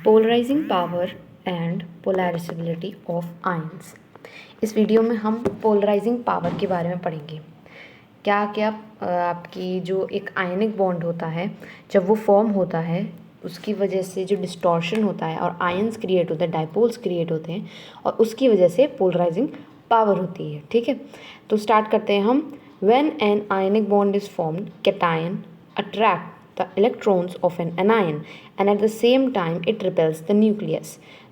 Polarising power and polarisability of ions. इस video में हम पोलराइजिंग पावर के बारे में पढ़ेंगे। क्या क्या आपकी जो एक आयनिक बॉन्ड होता है, जब वो फॉर्म होता है उसकी वजह से जो डिस्टॉर्शन होता है और आयंस क्रिएट होते हैं, डाइपोल्स क्रिएट होते हैं और उसकी वजह से पोलराइजिंग पावर होती है। ठीक है, तो स्टार्ट करते हैं हम। When an ionic bond is formed, cation attract the electrons of an anion and at the same time it repels the nucleus,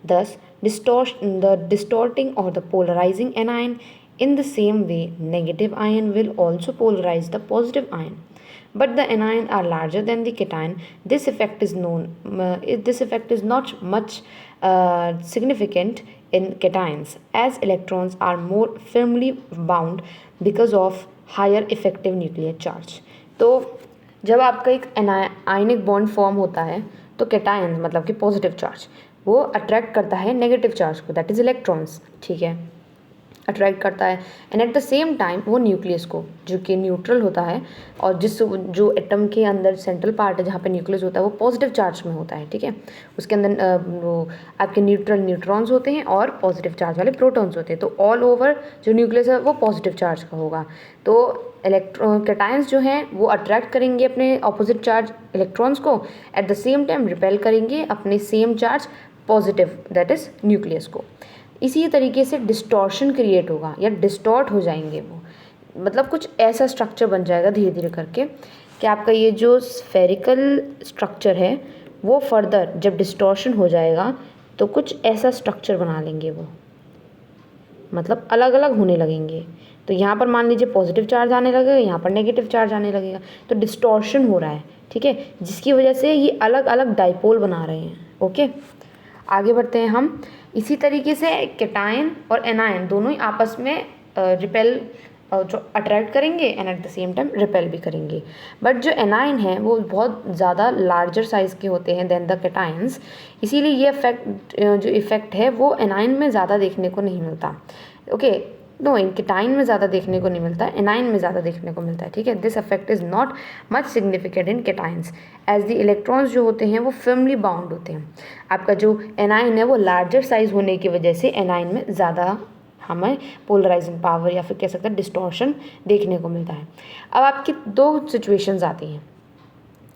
thus distorting or the polarizing anion. In the same way, negative ion will also polarize the positive ion, but the anion are larger than the cation. This effect is known. This effect is not much significant in cations, as electrons are more firmly bound because of higher effective nuclear charge. तो जब आपका एक ionic bond form होता है तो cation मतलब कि positive charge वो अट्रैक्ट करता है नेगेटिव चार्ज को, दैट इज़ इलेक्ट्रॉन्स। ठीक है, अट्रैक्ट करता है and at the same time वो न्यूक्लियस को, जो कि न्यूट्रल होता है और जो एटम के अंदर सेंट्रल पार्ट है जहाँ पे न्यूक्लियस होता है वो पॉजिटिव चार्ज में होता है। ठीक है, उसके अंदर वो आपके न्यूट्रल न्यूट्रॉन्स होते हैं और पॉजिटिव चार्ज वाले प्रोटॉन्स होते हैं। तो ऑल ओवर जो न्यूक्लियस है वो पॉजिटिव चार्ज का होगा। तो कैटायंस जो हैं वो अट्रैक्ट करेंगे अपने ऑपोजिट चार्ज इलेक्ट्रॉन्स को, at the same time repel करेंगे अपने same charge positive that is nucleus को। इसी तरीके से डिस्टॉर्शन क्रिएट होगा या डिस्टॉर्ट हो जाएंगे वो, मतलब कुछ ऐसा स्ट्रक्चर बन जाएगा धीरे धीरे करके कि आपका ये जो स्फेरिकल स्ट्रक्चर है वो फर्दर जब डिस्टॉर्शन हो जाएगा तो कुछ ऐसा स्ट्रक्चर बना लेंगे वो, मतलब अलग अलग होने लगेंगे। तो यहाँ पर मान लीजिए पॉजिटिव चार्ज आने लगेगा, यहाँ पर नेगेटिव चार्ज आने लगेगा, तो डिस्टॉर्शन हो रहा है। ठीक है, जिसकी वजह से ये अलग अलग डाइपोल बना रहे हैं। ओके, आगे बढ़ते हैं हम। इसी तरीके से कैटायन और एनायन दोनों ही आपस में रिपेल जो अट्रैक्ट करेंगे and at the same time repel भी करेंगे। बट जो एनायन है वो बहुत ज़्यादा लार्जर साइज़ के होते हैं देन द कैटायंस, इसीलिए ये जो इफ़ेक्ट है वो एनायन में ज़्यादा देखने को नहीं मिलता। ओके, नो, इन कैटायन में ज़्यादा देखने को नहीं मिलता, एनायन में ज़्यादा देखने को मिलता है। ठीक है, this affect is not much significant in cations as the electrons जो होते हैं वो फर्मली बाउंड होते हैं। आपका जो एनायन है वो लार्जर साइज होने की वजह से एनायन में ज़्यादा हमें पोलराइजिंग पावर या फिर कह सकते हैं डिस्टॉर्शन देखने को मिलता है। अब आपकी दो सिचुएशंस आती हैं।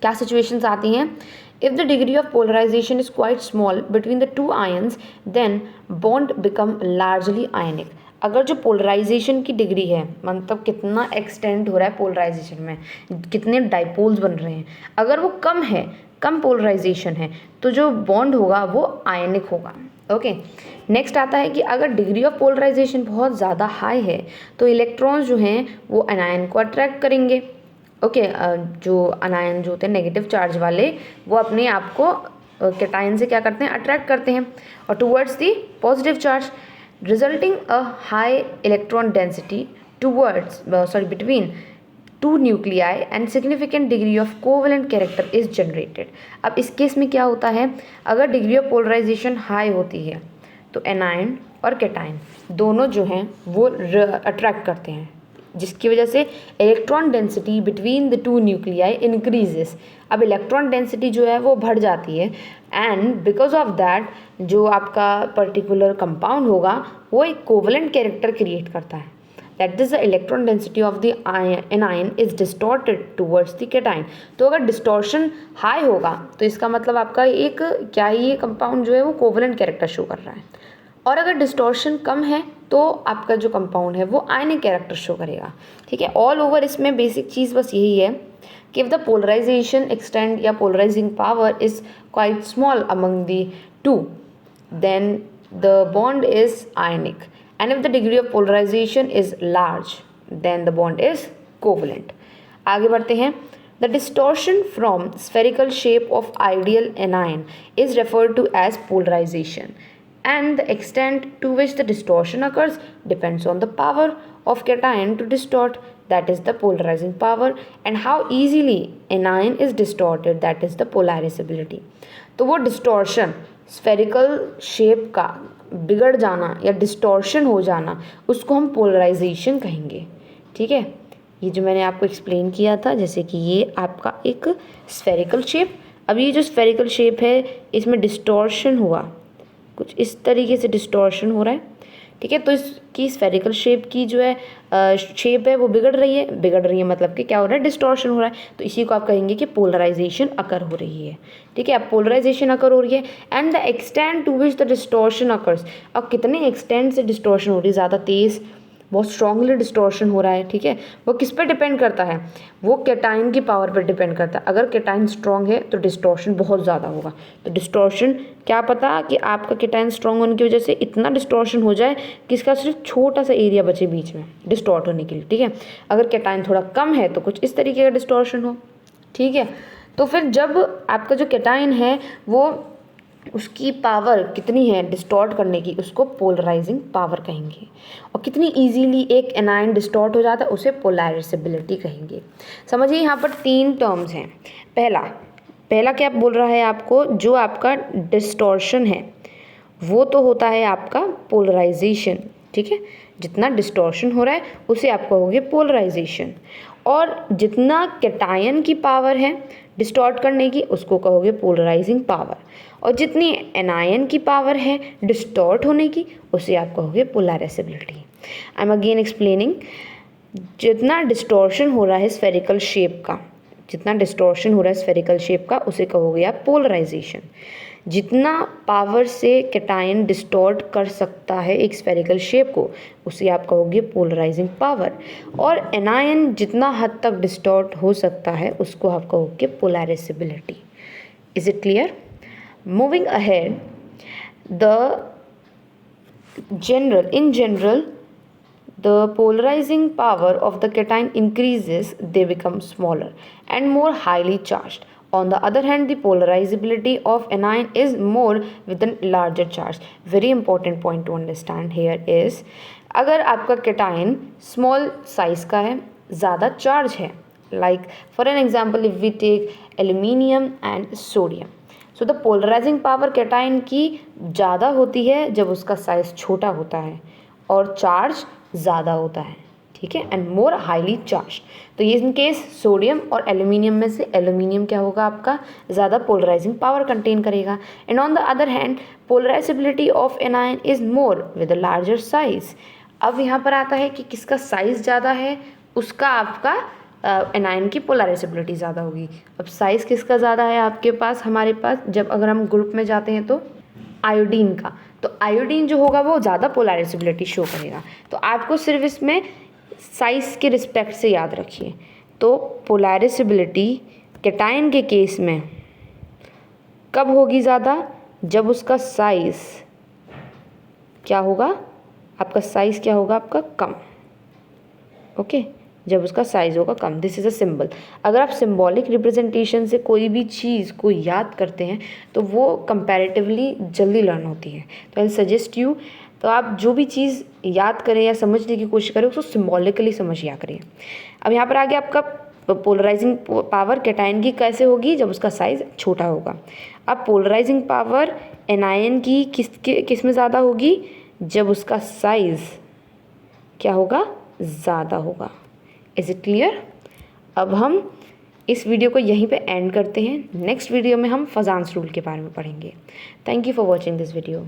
क्या सिचुएशंस आती हैं? If the degree of polarization is quite small between the two ions, then bond become largely ionic. अगर जो पोलराइजेशन की डिग्री है, मतलब कितना एक्सटेंड हो रहा है पोलराइजेशन में, कितने डाइपोल्स बन रहे हैं, अगर वो कम है, कम पोलराइजेशन है, तो जो बॉन्ड होगा वो आयनिक होगा। ओके, नेक्स्ट आता है कि अगर डिग्री ऑफ पोलराइजेशन बहुत ज़्यादा हाई है तो इलेक्ट्रॉन्स जो हैं वो एनायन को अट्रैक्ट करेंगे। ओके, जो अनायन जो होते हैं नेगेटिव चार्ज वाले वो अपने आप को कैटायन से क्या करते हैं, अट्रैक्ट करते हैं और towards the positive charge, resulting a high electron density between two nuclei and significant degree of covalent character is generated. अब इस केस में क्या होता है, अगर डिग्री ऑफ पोलराइजेशन हाई होती है तो एनायन और कैटायन दोनों जो हैं वो अट्रैक्ट करते हैं, जिसकी वजह से electron density between the two nuclei increases. अब इलेक्ट्रॉन डेंसिटी जो है वो बढ़ जाती है एंड बिकॉज ऑफ दैट जो आपका पर्टिकुलर कंपाउंड होगा वो एक कोवलेंट कैरेक्टर क्रिएट करता है, that is the electron density of the anion is distorted towards the cation. तो अगर डिस्टॉर्शन हाई होगा तो इसका मतलब आपका एक क्या ही ये कंपाउंड जो है वो कोवलेंट कैरेक्टर शो कर रहा है, और अगर डिस्टॉर्शन कम है तो आपका जो कंपाउंड है वो आयनिक कैरेक्टर शो करेगा। ठीक है, ऑल ओवर इसमें बेसिक चीज़ बस यही है कि इफ द पोलराइजेशन एक्सटेंड या polarising power is quite small among the two, then the bond is ionic, and if the degree of polarisation is large then the bond is covalent. आगे बढ़ते हैं। The distortion from spherical shape of ideal anion is referred to as polarization, and the extent to which the distortion occurs depends on the power of cation to distort, that is the polarizing power, and how easily anion is distorted, that is the polarizability. तो वो distortion spherical shape का बिगड़ जाना या distortion हो जाना उसको हम पोलराइजेशन कहेंगे। ठीक है, ये जो मैंने आपको एक्सप्लेन किया था, जैसे कि ये आपका एक स्फेरिकल शेप, अब ये जो स्फेरिकल शेप है इसमें डिस्टॉर्शन हुआ, कुछ इस तरीके से डिस्टॉर्शन हो रहा है, ठीक है। तो इसकी स्फेरिकल शेप की जो है शेप है वो बिगड़ रही है मतलब कि क्या हो रहा है, डिस्टॉर्शन हो रहा है। तो इसी को आप कहेंगे कि पोलराइजेशन अकर हो रही है, ठीक है। अब पोलराइजेशन अकर हो रही है and the extent to which the distortion occurs, अब कितने एक्सटेंट से डिस्टॉर्शन हो रही है, ज़्यादा तेज़, बहुत स्ट्रांगली डिस्टॉर्शन हो रहा है, ठीक है। वो किस पे डिपेंड करता है, वो कैटाइन की पावर पर डिपेंड करता है। अगर कैटाइन स्ट्रांग है तो डिस्टॉर्शन बहुत ज़्यादा होगा। तो डिस्टॉर्शन क्या पता कि आपका कैटाइन स्ट्रांग होने की वजह से इतना डिस्टॉर्शन हो जाए कि इसका सिर्फ छोटा सा एरिया बचे बीच में डिस्टॉर्ट होने के लिए, ठीक है। अगर कैटाइन थोड़ा कम है तो कुछ इस तरीके का डिस्टॉर्शन हो, ठीक है। तो फिर जब आपका जो कैटाइन है वो उसकी पावर कितनी है डिस्टॉर्ट करने की, उसको पोलराइजिंग पावर कहेंगे। और कितनी इजीली एक एनायन डिस्टॉर्ट हो जाता है उसे पोलराइजेबिलिटी कहेंगे। समझिए यहाँ पर 3 टर्म्स हैं। पहला क्या बोल रहा है आपको, जो आपका डिस्टॉर्शन है वो तो होता है आपका पोलराइजेशन, ठीक है। जितना डिस्टॉर्शन हो रहा है उसे आप कहोगे पोलराइजेशन, और जितना कैटायन की पावर है डिस्टॉर्ट करने की उसको कहोगे पोलराइजिंग पावर, और जितनी एनायन की पावर है डिस्टॉर्ट होने की उसे आप कहोगे polarisability. I am again explaining, जितना डिस्टॉर्शन हो रहा है स्फेरिकल शेप का, उसे कहोगे आप पोलराइजेशन। जितना पावर से कैटायन डिस्टॉर्ट कर सकता है एक स्फेरिकल शेप को उसे आप कहोगे पोलराइजिंग पावर, और एनायन जितना हद तक डिस्टॉर्ट हो सकता है उसको आप कहोगे polarisability. Is it clear? Moving ahead, in general the polarizing power of the cation increases, they become smaller and more highly charged. On the other hand, the polarizability of anion is more with a larger charge. Very important point to understand here is, अगर आपका cation small size का है, ज़्यादा charge है, like for an example if we take aluminium and sodium, so the polarizing power cation की ज़्यादा होती है जब उसका साइज छोटा होता है और चार्ज ज़्यादा होता है, ठीक है, एंड मोर हाईली चार्ज। तो ये इन केस सोडियम और एल्यूमिनियम में से एल्यूमिनियम क्या होगा आपका, ज़्यादा पोलराइजिंग पावर कंटेन करेगा। And on the other hand polarisability of anion is more with a larger size. अब यहाँ पर आता है कि किसका साइज़ ज़्यादा है उसका आपका एनायन की पोलराइजेबिलिटी ज़्यादा होगी। अब साइज़ किसका ज़्यादा है आपके पास, हमारे पास जब अगर हम ग्रुप में जाते हैं तो आयोडीन का, तो आयोडीन जो होगा वो ज़्यादा पोलराइजेबिलिटी शो करेगा। तो आपको सिर्फ इसमें साइज़ के रिस्पेक्ट से याद रखिए। तो पोलराइजेबिलिटी कैटायन के केस में कब होगी ज़्यादा, जब उसका साइज़ क्या होगा, आपका साइज़ क्या होगा आपका कम, ओके, जब उसका साइज़ होगा कम। This is a symbol. अगर आप सिंबॉलिक रिप्रेजेंटेशन से कोई भी चीज़ को याद करते हैं तो वो कंपैरेटिवली जल्दी लर्न होती है। तो आई सजेस्ट यू, तो आप जो भी चीज़ याद करें या समझने की कोशिश करें उसको सिंबॉलिकली समझिया करें। अब यहाँ पर आगे आपका पोलराइजिंग पावर कैटायन की कैसे होगी, जब उसका साइज़ छोटा होगा। अब पोलराइजिंग पावर एनायन की किस में ज़्यादा होगी, जब उसका साइज़ क्या होगा, ज़्यादा होगा। Is it clear? अब हम इस वीडियो को यहीं पे एंड करते हैं। नेक्स्ट वीडियो में हम फजान्स रूल के बारे में पढ़ेंगे। Thank you for watching this video.